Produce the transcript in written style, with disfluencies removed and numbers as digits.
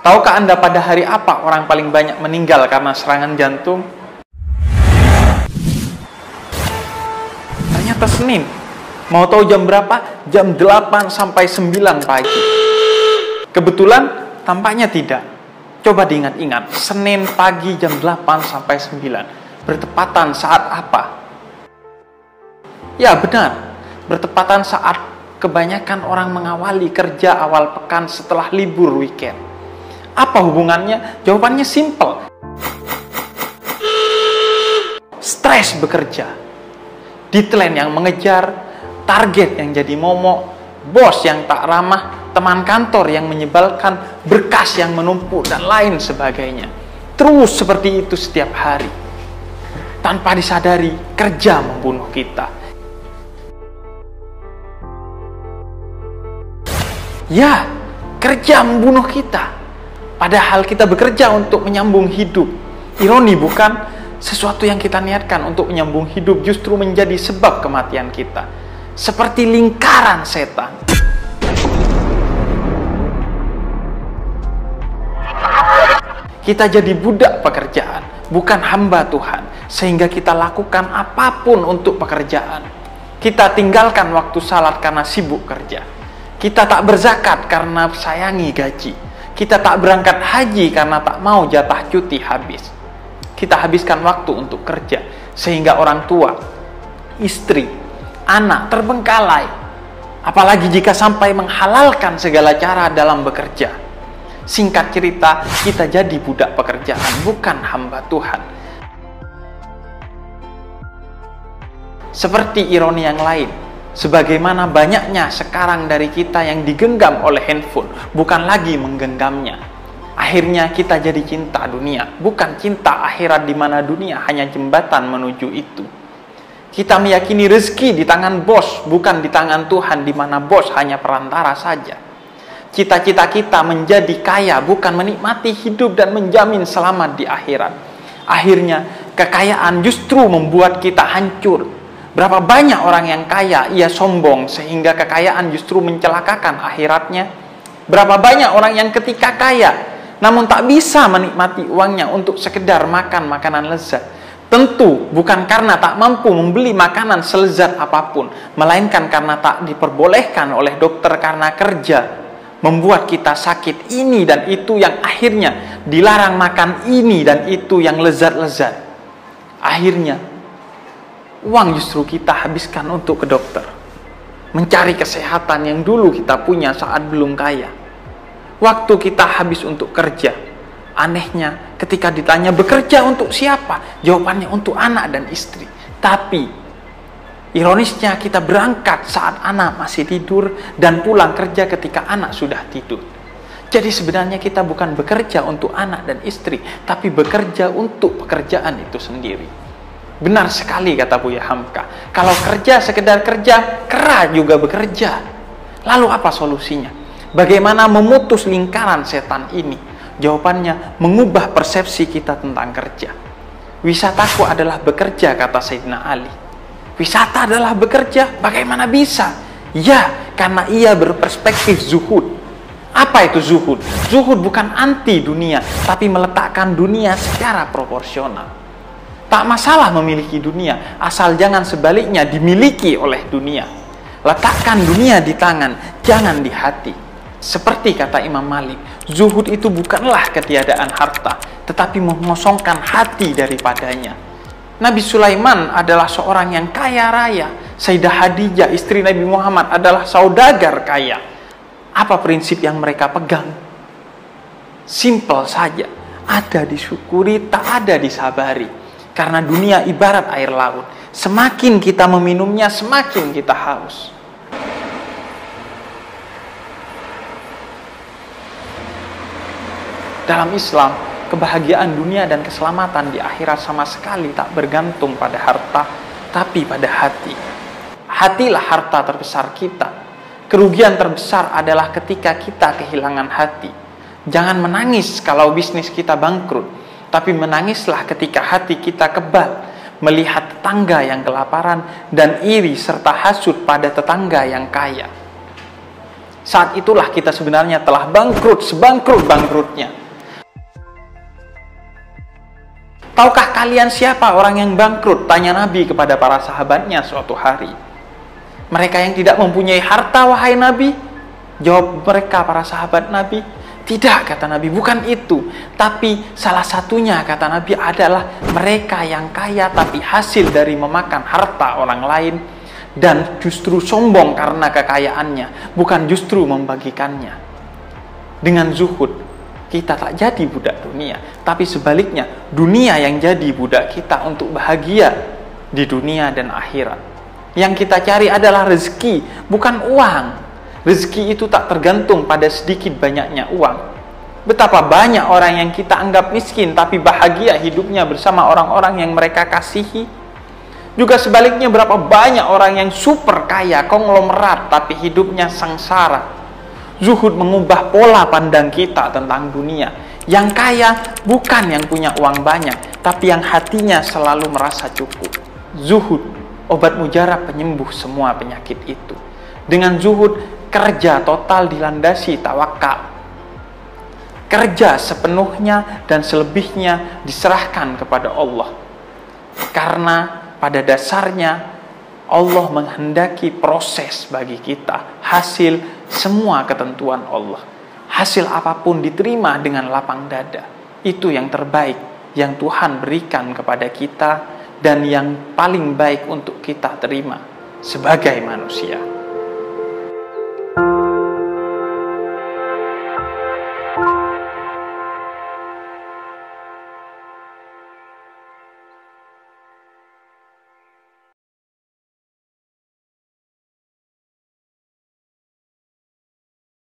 Tahukah Anda pada hari apa orang paling banyak meninggal karena serangan jantung? Ternyata Senin. Mau tahu jam berapa? Jam 8 sampai 9 pagi. Kebetulan? Tampaknya tidak. Coba diingat-ingat, Senin pagi jam 8 sampai 9. Bertepatan saat apa? Ya benar, bertepatan saat kebanyakan orang mengawali kerja awal pekan setelah libur weekend. Apa hubungannya? Jawabannya simpel. Stres bekerja, deadline yang mengejar, target yang jadi momok, bos yang tak ramah, teman kantor yang menyebalkan, berkas yang menumpuk, dan lain sebagainya. Terus seperti itu setiap hari. Tanpa disadari, kerja membunuh kita. Ya, kerja membunuh kita. Padahal kita bekerja untuk menyambung hidup. Ironi bukan? Sesuatu yang kita niatkan untuk menyambung hidup justru menjadi sebab kematian kita. Seperti lingkaran setan. Kita jadi budak pekerjaan, bukan hamba Tuhan. Sehingga kita lakukan apapun untuk pekerjaan. Kita tinggalkan waktu salat karena sibuk kerja. Kita tak berzakat karena sayangi gaji. Kita tak berangkat haji karena tak mau jatah cuti habis. Kita habiskan waktu untuk kerja, sehingga orang tua, istri, anak terbengkalai. Apalagi jika sampai menghalalkan segala cara dalam bekerja. Singkat cerita, kita jadi budak pekerjaan, bukan hamba Tuhan. Seperti ironi yang lain, sebagaimana banyaknya sekarang dari kita yang digenggam oleh handphone, bukan lagi menggenggamnya. Akhirnya kita jadi cinta dunia, bukan cinta akhirat di mana dunia hanya jembatan menuju itu. Kita meyakini rezeki di tangan bos, bukan di tangan Tuhan di mana bos hanya perantara saja. Cita-cita kita menjadi kaya, bukan menikmati hidup dan menjamin selamat di akhirat. Akhirnya, kekayaan justru membuat kita hancur. Berapa banyak orang yang kaya, ia sombong sehingga kekayaan justru mencelakakan akhiratnya. Berapa banyak orang yang ketika kaya, namun tak bisa menikmati uangnya untuk sekedar makan makanan lezat. Tentu bukan karena tak mampu membeli makanan selezat apapun, melainkan karena tak diperbolehkan oleh dokter karena kerja. Membuat kita sakit ini dan itu yang akhirnya dilarang makan ini dan itu yang lezat-lezat. Akhirnya, uang justru kita habiskan untuk ke dokter. Mencari kesehatan yang dulu kita punya saat belum kaya. Waktu kita habis untuk kerja. Anehnya, ketika ditanya bekerja untuk siapa? Jawabannya untuk anak dan istri. Tapi, ironisnya kita berangkat saat anak masih tidur dan pulang kerja ketika anak sudah tidur. Jadi sebenarnya kita bukan bekerja untuk anak dan istri, tapi bekerja untuk pekerjaan itu sendiri. Benar sekali kata Buya Hamka. Kalau kerja sekedar kerja, kera juga bekerja. Lalu apa solusinya? Bagaimana memutus lingkaran setan ini? Jawabannya, mengubah persepsi kita tentang kerja. Wisataku adalah bekerja, kata Sayyidina Ali. Wisata adalah bekerja? Bagaimana bisa? Ya, karena ia berperspektif zuhud. Apa itu zuhud? Zuhud bukan anti dunia, tapi meletakkan dunia secara proporsional. Tak masalah memiliki dunia, asal jangan sebaliknya dimiliki oleh dunia. Letakkan dunia di tangan, jangan di hati. Seperti kata Imam Malik, zuhud itu bukanlah ketiadaan harta, tetapi mengosongkan hati daripadanya. Nabi Sulaiman adalah seorang yang kaya raya. Sayyidah Khadijah, istri Nabi Muhammad, adalah saudagar kaya. Apa prinsip yang mereka pegang? Simpel saja, ada disyukuri, tak ada disabari. Karena dunia ibarat air laut. Semakin kita meminumnya, semakin kita haus. Dalam Islam, kebahagiaan dunia dan keselamatan di akhirat sama sekali tak bergantung pada harta, tapi pada hati. Hatilah harta terbesar kita. Kerugian terbesar adalah ketika kita kehilangan hati. Jangan menangis kalau bisnis kita bangkrut. Tapi menangislah ketika hati kita kebal, melihat tetangga yang kelaparan dan iri serta hasut pada tetangga yang kaya. Saat itulah kita sebenarnya telah bangkrut, sebangkrut-bangkrutnya. Tahukah kalian siapa orang yang bangkrut? Tanya Nabi kepada para sahabatnya suatu hari. Mereka yang tidak mempunyai harta, wahai Nabi? Jawab mereka, para sahabat Nabi, tidak, kata Nabi, bukan itu. Tapi salah satunya, kata Nabi, adalah mereka yang kaya tapi hasil dari memakan harta orang lain dan justru sombong karena kekayaannya, bukan justru membagikannya. Dengan zuhud, kita tak jadi budak dunia, tapi sebaliknya, dunia yang jadi budak kita untuk bahagia di dunia dan akhirat. Yang kita cari adalah rezeki, bukan uang. Rezeki itu tak tergantung pada sedikit banyaknya uang. Betapa banyak orang yang kita anggap miskin tapi bahagia hidupnya bersama orang-orang yang mereka kasihi. Juga sebaliknya, berapa banyak orang yang super kaya, konglomerat, tapi hidupnya sengsara. Zuhud mengubah pola pandang kita tentang dunia. Yang kaya bukan yang punya uang banyak, tapi yang hatinya selalu merasa cukup. Zuhud, obat mujarab penyembuh semua penyakit itu. Dengan zuhud, kerja total dilandasi tawakal. Kerja sepenuhnya dan selebihnya diserahkan kepada Allah. Karena pada dasarnya Allah menghendaki proses bagi kita. Hasil semua ketentuan Allah. Hasil apapun diterima dengan lapang dada. Itu yang terbaik yang Tuhan berikan kepada kita dan yang paling baik untuk kita terima sebagai manusia.